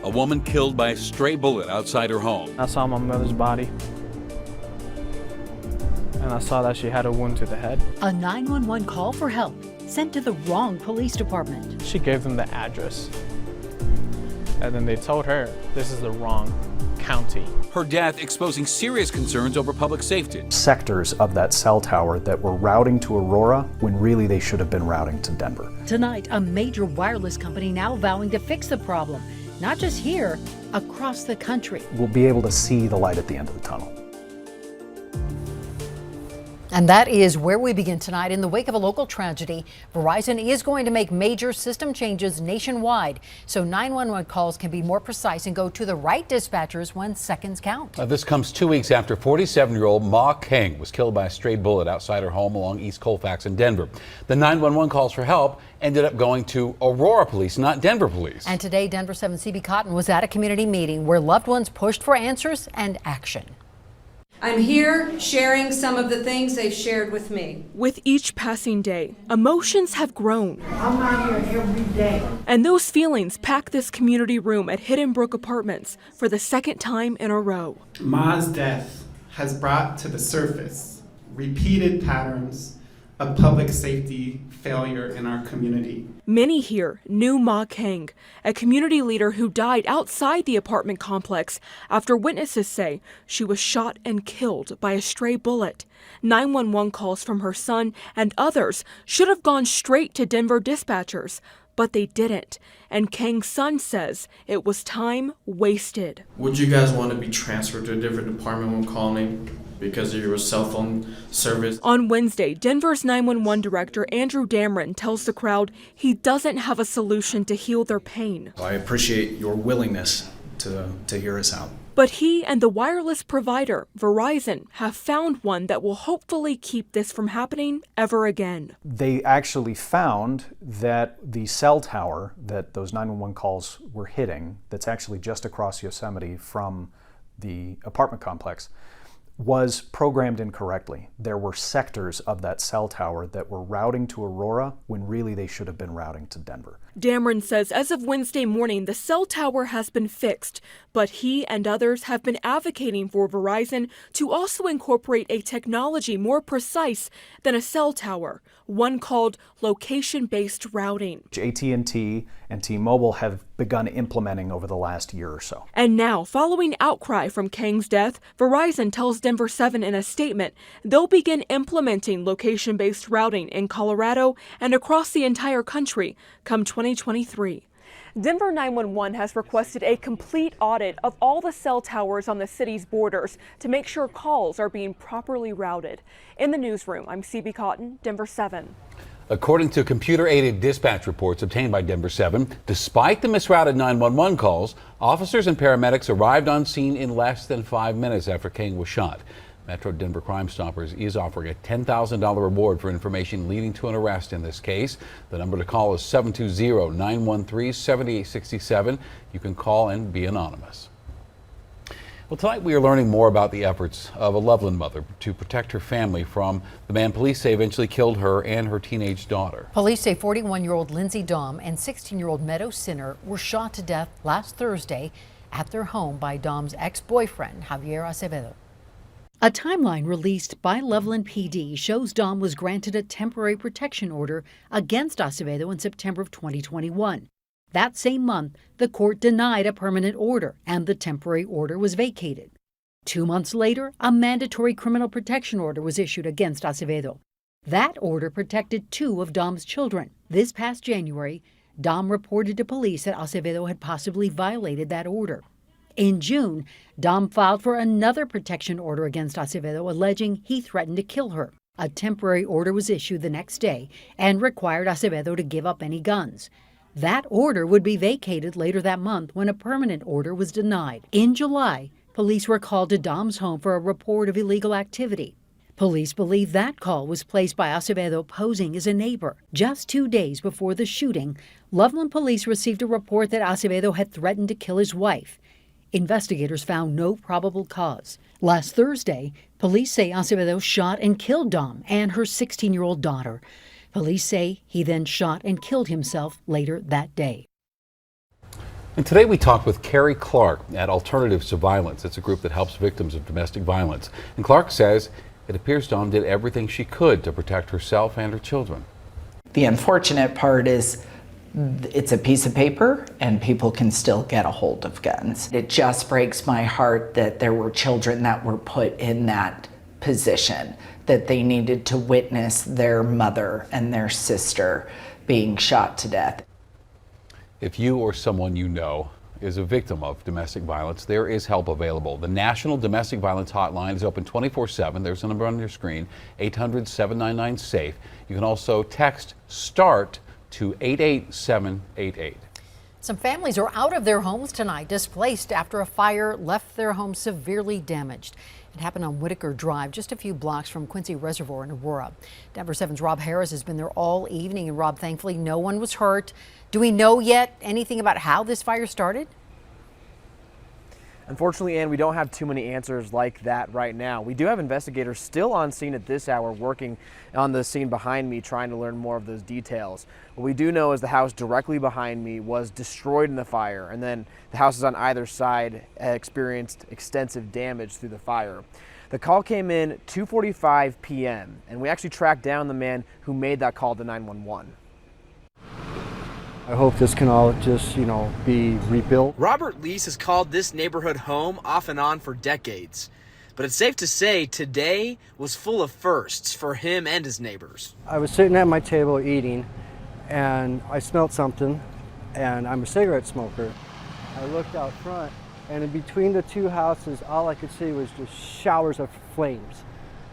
A woman killed by a stray bullet outside her home. I saw my mother's body, and I saw that she had a wound to the head. A 911 call for help sent to the wrong police department. She gave them the address, and then they told her this is the wrong county. Her death exposing serious concerns over public safety. Sectors of that cell tower that were routing to Aurora when really they should have been routing to Denver. Tonight, a major wireless company now vowing to fix the problem, not just here, across the country. We'll be able to see the light at the end of the tunnel. And that is where we begin tonight. In the wake of a local tragedy, Verizon is going to make major system changes nationwide so 911 calls can be more precise and go to the right dispatchers when seconds count. This comes 2 weeks after 47-year-old Ma Kang was killed by a stray bullet outside her home along East Colfax in Denver. The 911 calls for help ended up going to Aurora Police, not Denver Police. And today, Denver 7 CB Cotton was at a community meeting where loved ones pushed for answers and action. I'm here sharing some of the things they've shared with me. With each passing day, emotions have grown. I'm out here every day. And those feelings pack this community room at Hidden Brook Apartments for the second time in a row. Ma's death has brought to the surface repeated patterns of public safety failure in our community. Many here knew Ma Kang, a community leader who died outside the apartment complex after witnesses say she was shot and killed by a stray bullet. 911 calls from her son and others should have gone straight to Denver dispatchers, but they didn't. And Kang's son says it was time wasted. Would you guys want to be transferred to a different department when calling because of your cell phone service? On Wednesday, Denver's 911 director Andrew Damron tells the crowd he doesn't have a solution to heal their pain. I appreciate your willingness to hear us out. But he and the wireless provider, Verizon, have found one that will hopefully keep this from happening ever again. They actually found that the cell tower that those 911 calls were hitting, that's actually just across Yosemite from the apartment complex, was programmed incorrectly. There were sectors of that cell tower that were routing to Aurora when really they should have been routing to Denver. Damron says as of Wednesday morning, the cell tower has been fixed, but he and others have been advocating for Verizon to also incorporate a technology more precise than a cell tower, one called location-based routing. AT&T and T-Mobile have begun implementing over the last year or so. And now, following outcry from Kang's death, Verizon tells Denver 7 in a statement they'll begin implementing location-based routing in Colorado and across the entire country come 2023. Denver 911 has requested a complete audit of all the cell towers on the city's borders to make sure calls are being properly routed. In the newsroom, I'm CB Cotton, Denver 7. According to computer-aided dispatch reports obtained by Denver 7, despite the misrouted 911 calls, officers and paramedics arrived on scene in less than 5 minutes after Kang was shot. Metro Denver Crime Stoppers is offering a $10,000 reward for information leading to an arrest in this case. The number to call is 720-913-7867. You can call and be anonymous. Well, tonight we are learning more about the efforts of a Loveland mother to protect her family from the man police say eventually killed her and her teenage daughter. Police say 41-year-old Lindsay Dom and 16-year-old Meadow Sinner were shot to death last Thursday at their home by Dom's ex-boyfriend, Javier Acevedo. A timeline released by Loveland PD shows Dom was granted a temporary protection order against Acevedo in September of 2021. That same month, the court denied a permanent order and the temporary order was vacated. 2 months later, a mandatory criminal protection order was issued against Acevedo. That order protected 2 of Dom's children. This past January, Dom reported to police that Acevedo had possibly violated that order. In June, Dom filed for another protection order against Acevedo, alleging he threatened to kill her. A temporary order was issued the next day and required Acevedo to give up any guns. That order would be vacated later that month when a permanent order was denied. In July, police were called to Dom's home for a report of illegal activity. Police believe that call was placed by Acevedo posing as a neighbor. Just 2 days before the shooting, Loveland police received a report that Acevedo had threatened to kill his wife. Investigators found no probable cause. Last Thursday, police say Acevedo shot and killed Dom and her 16-year-old daughter. Police say he then shot and killed himself later that day. And today we talked with Carrie Clark at Alternatives to Violence. It's a group that helps victims of domestic violence. And Clark says it appears Dawn did everything she could to protect herself and her children. The unfortunate part is it's a piece of paper and people can still get a hold of guns. It just breaks my heart that there were children that were put in that position, that they needed to witness their mother and their sister being shot to death. If you or someone you know is a victim of domestic violence, there is help available. The National Domestic Violence Hotline is open 24/7. There's a number on your screen, 800-799-SAFE. You can also text START to 88788. Some families are out of their homes tonight, displaced after a fire left their home severely damaged. It happened on Whitaker Drive, just a few blocks from Quincy Reservoir in Aurora. Denver 7's Rob Harris has been there all evening, and Rob, thankfully no one was hurt. Do we know yet anything about how this fire started? Unfortunately, Ann, we don't have too many answers like that right now. We do have investigators still on scene at this hour working on the scene behind me, trying to learn more of those details. What we do know is the house directly behind me was destroyed in the fire, and then the houses on either side experienced extensive damage through the fire. The call came in 2:45 p.m., and we actually tracked down the man who made that call to 911. I hope this can all just, be rebuilt. Robert Lease has called this neighborhood home off and on for decades. But it's safe to say today was full of firsts for him and his neighbors. I was sitting at my table eating, and I smelled something, and I'm a cigarette smoker. I looked out front, and in between the two houses, all I could see was just showers of flames.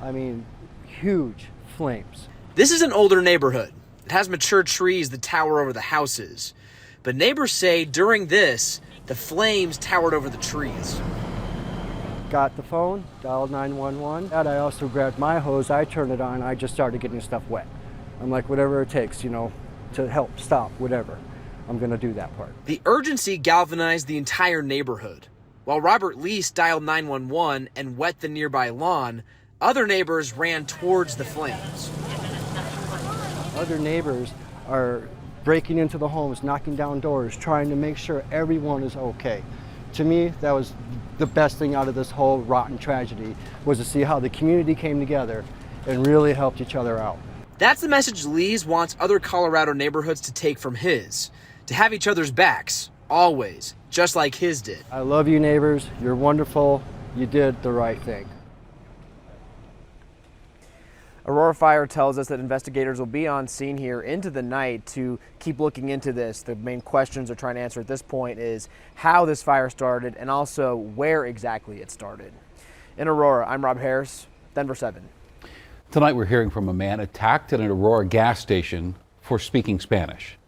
I mean, huge flames. This is an older neighborhood. It has mature trees that tower over the houses. But neighbors say during this, the flames towered over the trees. Got the phone, dialed 911, and I also grabbed my hose, I turned it on, I just started getting stuff wet. I'm like, whatever it takes, to help stop, whatever. I'm gonna do that part. The urgency galvanized the entire neighborhood. While Robert Lease dialed 911 and wet the nearby lawn, other neighbors ran towards the flames. Other neighbors are breaking into the homes, knocking down doors, trying to make sure everyone is okay. To me, that was the best thing out of this whole rotten tragedy, was to see how the community came together and really helped each other out. That's the message Lees wants other Colorado neighborhoods to take from his, to have each other's backs, always, just like his did. I love you, neighbors. You're wonderful. You did the right thing. Aurora Fire tells us that investigators will be on scene here into the night to keep looking into this. The main questions they're trying to answer at this point is how this fire started and also where exactly it started. In Aurora, I'm Rob Harris, Denver 7. Tonight we're hearing from a man attacked at an Aurora gas station for speaking Spanish.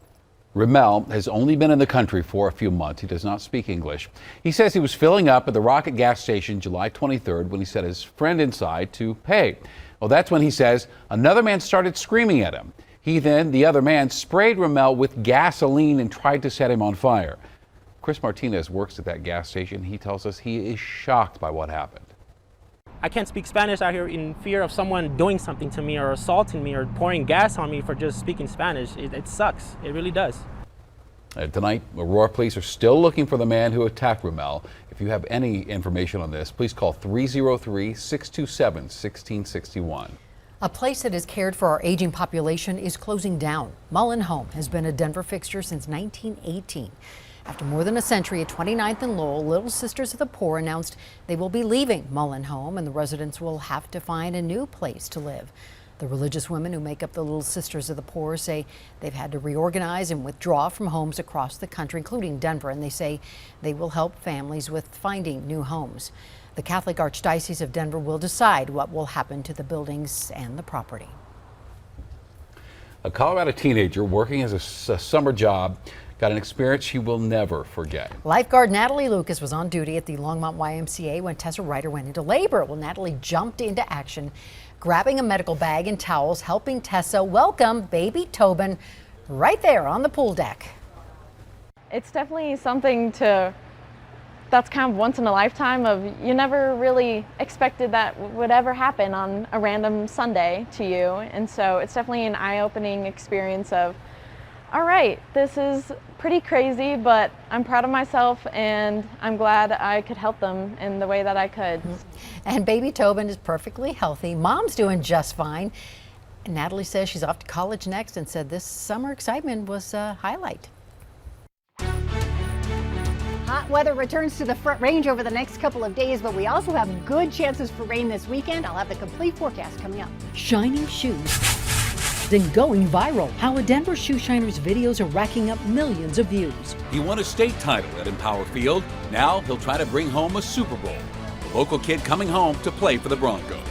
Ramel has only been in the country for a few months. He does not speak English. He says he was filling up at the Rocket gas station July 23rd when he sent his friend inside to pay. Well, that's when he says another man started screaming at him. The other man, sprayed Ramel with gasoline and tried to set him on fire. Chris Martinez works at that gas station. He tells us he is shocked by what happened. I can't speak Spanish out here in fear of someone doing something to me or assaulting me or pouring gas on me for just speaking Spanish. It sucks. It really does. Tonight, Aurora police are still looking for the man who attacked Ramel. If you have any information on this, please call 303-627-1661. A place that has cared for our aging population is closing down. Mullins Home has been a Denver fixture since 1918. After more than a century at 29th and Lowell, Little Sisters of the Poor announced they will be leaving Mullins Home, and the residents will have to find a new place to live. The religious women who make up the Little Sisters of the Poor say they've had to reorganize and withdraw from homes across the country, including Denver, and they say they will help families with finding new homes. The Catholic Archdiocese of Denver will decide what will happen to the buildings and the property. A Colorado teenager working as a summer job got an experience she will never forget. Lifeguard Natalie Lucas was on duty at the Longmont YMCA when Tessa Ryder went into labor. Well, Natalie jumped into action, grabbing a medical bag and towels, helping Tessa welcome baby Tobin right there on the pool deck. It's definitely something that's kind of once in a lifetime of, you never really expected that would ever happen on a random Sunday to you. And so it's definitely an eye-opening experience of all right, this is pretty crazy, but I'm proud of myself and I'm glad I could help them in the way that I could. And baby Tobin is perfectly healthy. Mom's doing just fine. And Natalie says she's off to college next and said this summer excitement was a highlight. Hot weather returns to the Front Range over the next couple of days, but we also have good chances for rain this weekend. I'll have the complete forecast coming up. Shining shoes then going viral. How a Denver shoe shiner's videos are racking up millions of views. He won a state title at Empower Field. Now he'll try to bring home a Super Bowl. The local kid coming home to play for the Broncos.